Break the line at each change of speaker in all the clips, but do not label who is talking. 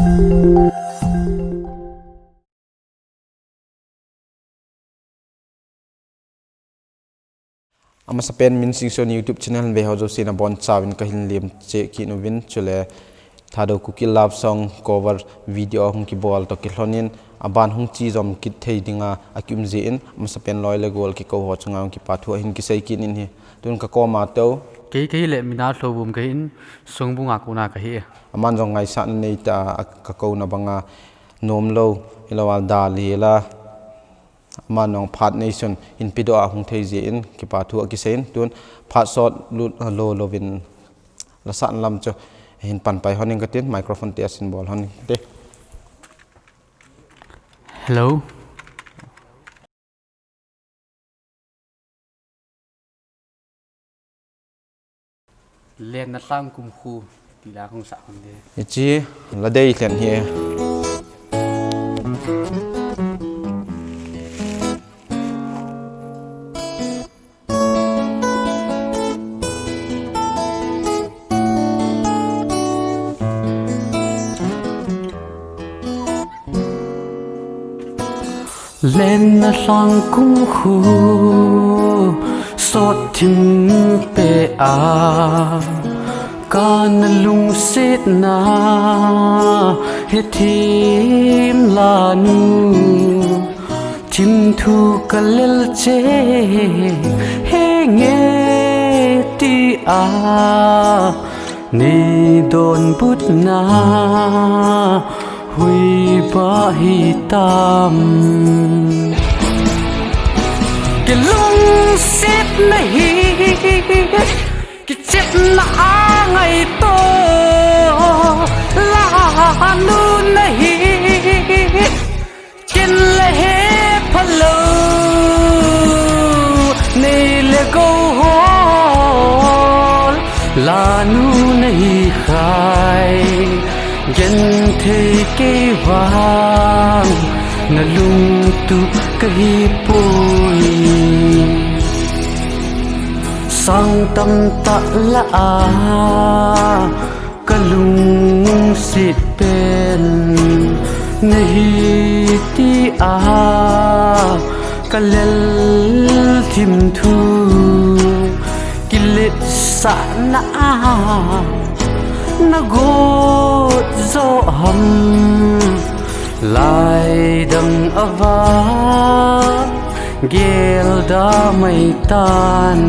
Ama sa pen min Singson YouTube channel ve ho jo sina bon chawin ka hin lim che ki no win chule Thadou-Kuki love song cover video hung ki bol to ki hlonin aban hung chi jom ki thei dinga akim je in ama sa pen loile gol ki ko ho changa ki pathu hin ki sei kin in hi tun ka ko ma to
ke le Mina Lhouvum ke in songbunga kuna ka hi
aman jong ngai sa nei ta ka ko na banga nom lo ilawal da lela manong phat nation in pido a hung thei je in ki pathu ki sein tun phat sot lo lovin la san lam cho hin pan pai honing katin microphone te asin bol honing te
hello len na tlang kum khu ti la khong sa khon de
chi la dei thlen hi
lên na sang cung khu sốt thim pe a can lung sit na he thim la nu thim thu kalel che he nge ti a ni don but na hui ba hi tam cái lung xếp này cái chết là ngày to là nu này trên lệ phật lư này là câu hồn là nu này khai dân thế cái vàng na lung tu cái bôi sang tâm ta la ka lung sit pen nahi ti a ka lel thim thu kilit sa na na got zo ham lai dang ava gel da mai tan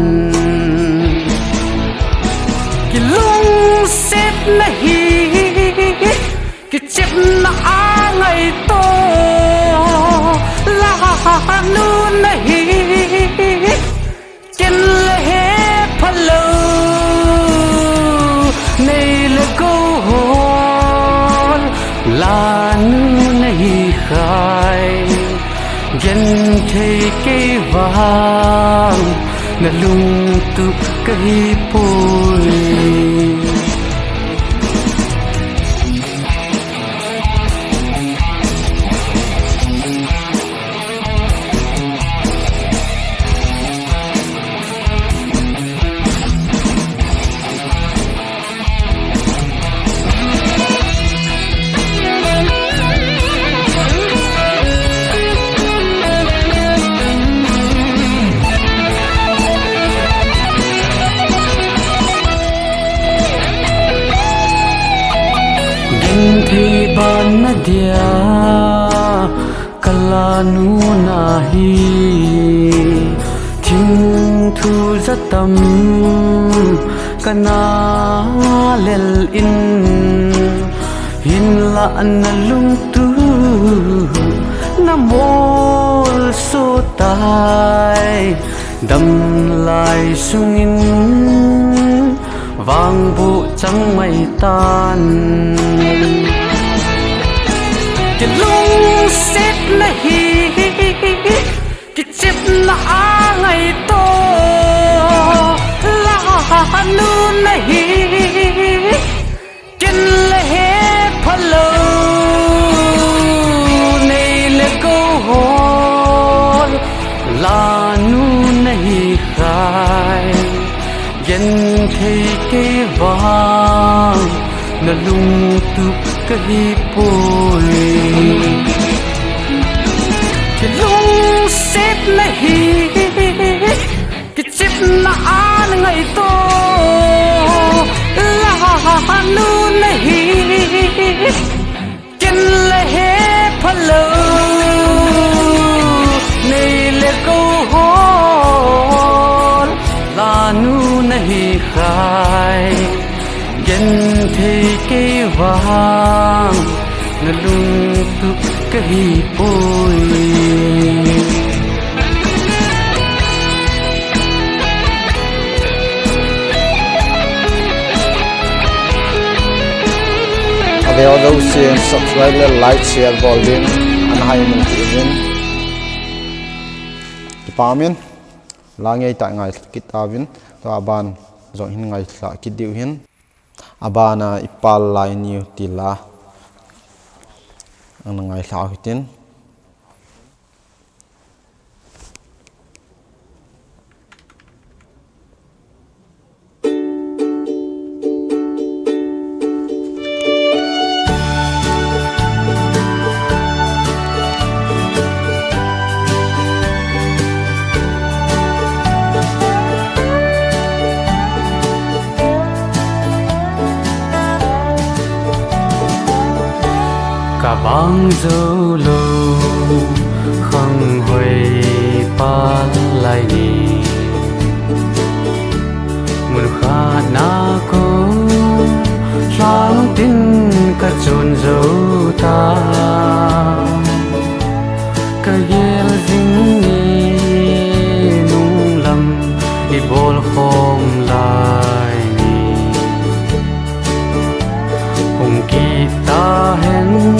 ki lung xếp nahi ki chep na a ngai to la nu nahi ken le he phalo nei le go hon la nu nahi khai dân thế cái vàng na lung tu cái bôi thì ban na dia kala nu nahi thim thu zatam kana lel in hin la na lung tu na mol so tai dam lai sungin vang bu chẳng mây tan cái lung xếp nahi cái chép na a ngày to la nu nahi ken le he phalo nei le go hol la nu nahi khai dân thấy cái vàng na lung tu cái hi pui cái lung xếp na hi cái chip na an ngày to la nu na hi chân la he phalo nei le câu hồn la nu na hi khai gen thi cái vàng na lung tu cái hi pui
Aveo those subscribe, like, share, bolin, and high min even. Kipamin, langai tak ngai kitavin, to aban zong hin ngai la kidiu hin. Abana ipal lai new tila, ang ngai la hitin.
Bang dâu lô không huệ pa lại ni muốn khát na cô sáng tin cả chôn dấu ta cả yel dinh ni nung lam đi bol không lại ni hùng kỳ ta hen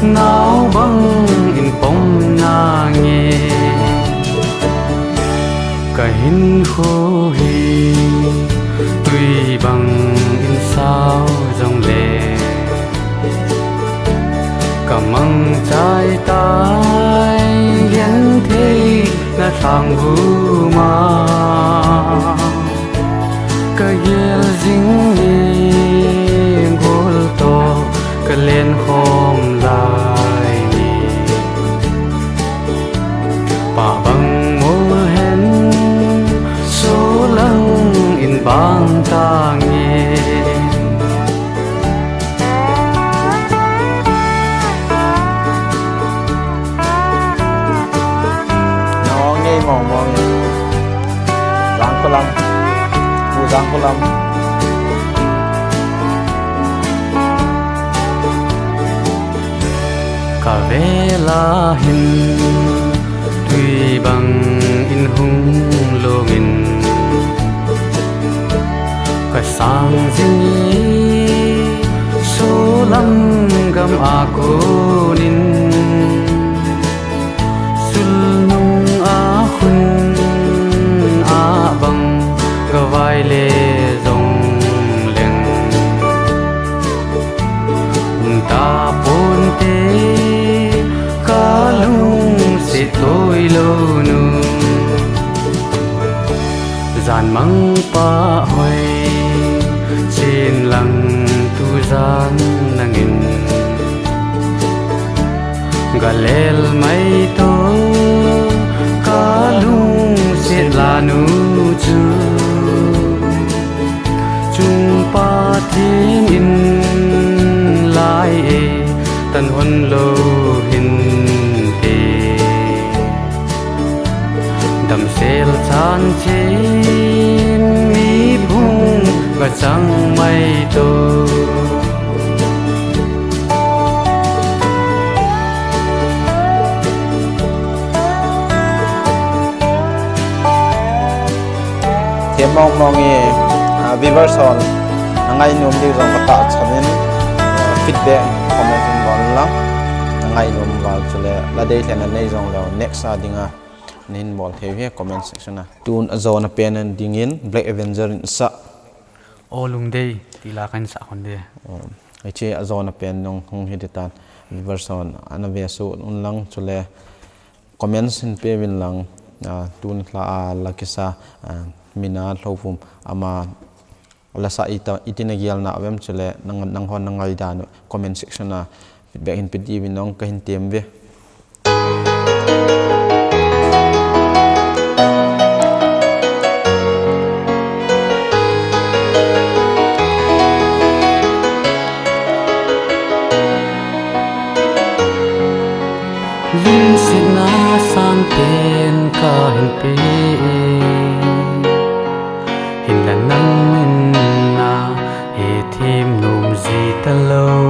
nào băng in bóng na nghe cả hin khô hi tuy bằng in sao dòng lệ cả măng trái tay ghen thế na sang vu ma cả yel ding ni gol to cả lên khom lại bà bằng môi hen số lăng in bang ta nghe
Nó nghe mong mong giang cô lâm, cô giang cô lâm.
Cả ve la hin tuy bằng in hung lô min cả sang dinh số lăng gam a cô nin sul nung a khun a bằng ga vai le dong leng ta pon te tôi lâu nu giàn măng pa hoài trên lăng tu gian nangin galel mai to cả lung sẽ là nu chu chung pa thiên in lai tan hôn lâu hin đầm sel chan trên mi bung và trăng mây tô
Thiêm mong mong nghe viewers on ngay nôm đi rằng các bạn chấm feedback comment bon lắm ngay nôm vào chỗ là đây là nơi rằng là next adinga nin bol thewe comment section na tun azona pen and dingin Black Avenger in sa
olung day tila kan sa konde
ai che azona pen nong hong hiditan version anave so unlang chule comments in pe win lang tun la lakisa Mina Lhouvum ama ala sa itinagial na avem chule nang hon nangai da no comment section na feedback hin pidi binong ka hin tem ve
Lin sina san ten ka hin pe hin la nang min na he thêm nôm gì ta lâu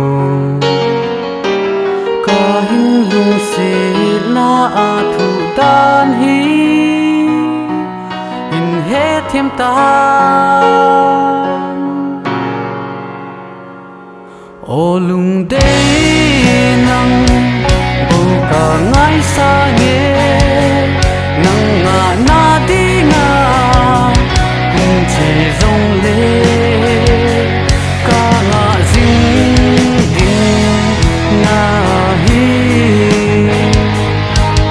ka hin lung se na a thu dan hi hin he thêm ta ô lung de nang ka ngai sa nge nang nga na di nga kung che zong le ka nga zing ding na hi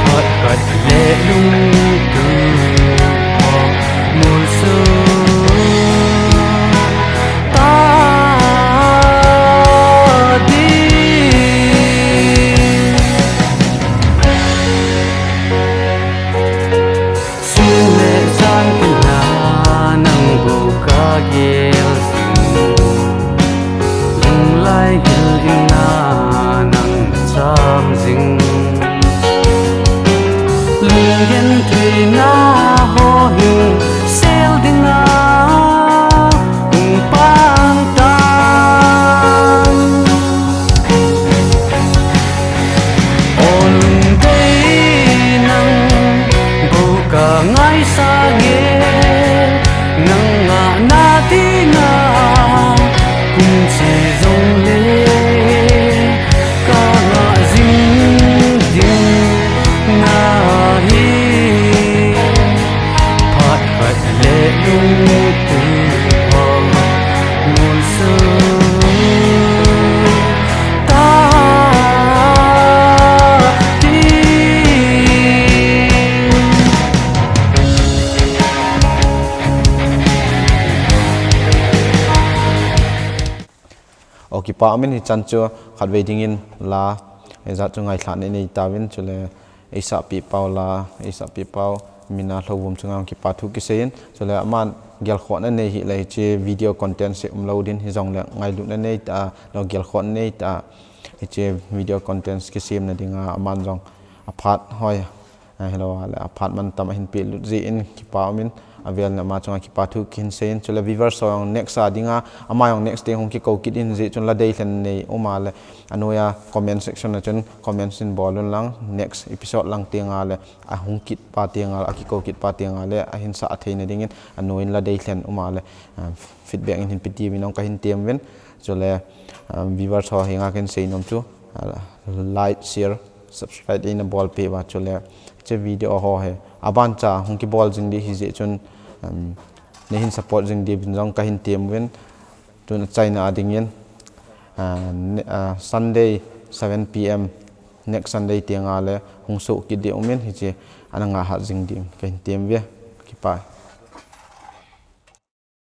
phat phat le lung tu ho mul su
pa amin hi chancho khat waiting in la za chu ngai thlan nei tawin chule isa pi paula isa pi pau Mina Lhouvum chungang ki pa thu ki sein chule aman gel khon nei hi lai che video content se umloadin hi jong le ngai lu na nei ta lo gel khon nei ta hi che video content ki sim na dinga aman jong aphat hoi hello ala aphat man tam hin pe lu ji in ki pa amin avel na ma chunga ki pa thu kin sein chule viewer song next adinga amayong next day hong ki ko kit in ji chun la dei thlen nei umale anoya comment section na chun comments in bolun lang next episode lang tinga le a hong kit pa tinga a ki ko kit pa tinga le a hin sa athein dingin anoin la dei thlen umale feedback in piti binong ka hin tem wen chule viewer so hinga ken sei nom chu like share subscribe in ball pe ba chule che video ho he aban cha hong ki ball jing di hi je chun ne hin support jing di binjong ka hin tem wen tun China adingin Sunday 7 p.m. next Sunday tianga le hong so ki de umen hi che ananga ha jing dim ka hin tem ve ki pa